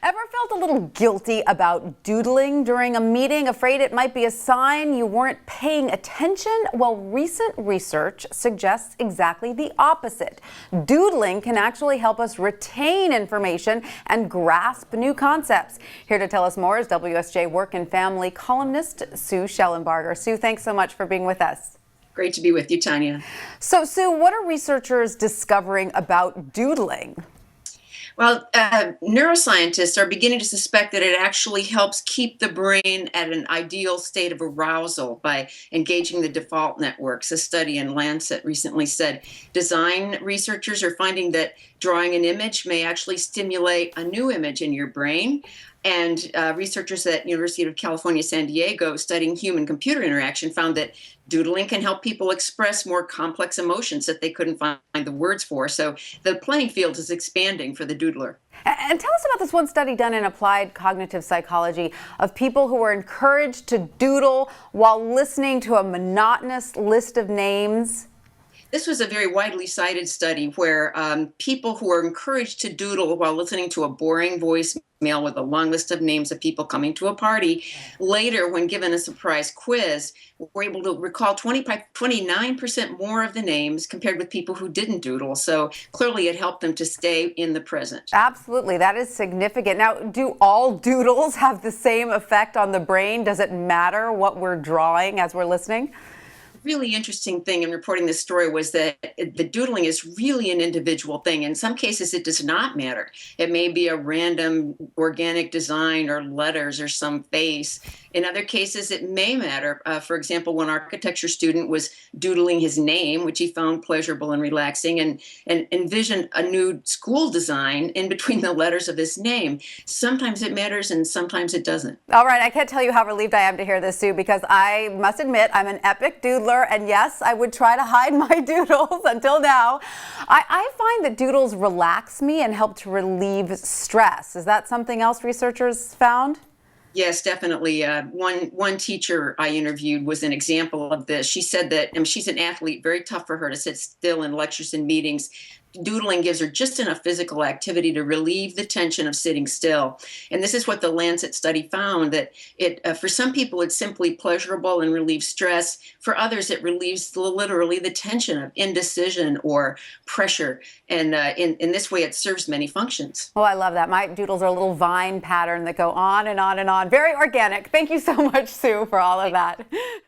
Ever felt a little guilty about doodling during a meeting, afraid it might be a sign you weren't paying attention? Well, recent research suggests exactly the opposite. Doodling can actually help us retain information and grasp new concepts. Here to tell us more is WSJ Work and Family columnist Sue Shellenbarger. Sue, thanks so much for being with us. Great to be with you, Tanya. So, Sue, what are researchers discovering about doodling? Well, neuroscientists are beginning to suspect that it actually helps keep the brain at an ideal state of arousal by engaging the default networks. A study in Lancet recently said design researchers are finding that drawing an image may actually stimulate a new image in your brain. And researchers at University of California, San Diego, studying human-computer interaction, found that doodling can help people express more complex emotions that they couldn't find the words for. So the playing field is expanding for the doodler. And tell us about this one study done in applied cognitive psychology of people who were encouraged to doodle while listening to a monotonous list of names. This was a very widely cited study where people who were encouraged to doodle while listening to a boring voicemail with a long list of names of people coming to a party, later, when given a surprise quiz, were able to recall 29% more of the names compared with people who didn't doodle. So clearly it helped them to stay in the present. Absolutely. That is significant. Now, do all doodles have the same effect on the brain? Does it matter what we're drawing as we're listening? Really interesting thing in reporting this story was that the doodling is really an individual thing. In some cases, it does not matter. It may be a random organic design or letters or some face. In other cases, it may matter. For example, one architecture student was doodling his name, which he found pleasurable and relaxing, and envisioned a new school design in between the letters of his name. Sometimes it matters and sometimes it doesn't. All right, I can't tell you how relieved I am to hear this, Sue, because I must admit I'm an epic doodler. And yes, I would try to hide my doodles until now. I find that doodles relax me and help to relieve stress. Is that something else researchers found? Yes, definitely. One teacher I interviewed was an example of this. She said that, she's an athlete, very tough for her to sit still in lectures and meetings. Doodling gives her just enough physical activity to relieve the tension of sitting still. And this is what the Lancet study found, that for some people it's simply pleasurable and relieves stress. For others, it relieves literally the tension of indecision or pressure. And in this way, it serves many functions. Oh, I love that. My doodles are a little vine pattern that go on and on and on. Very organic. Thank you so much, Sue, for all of that.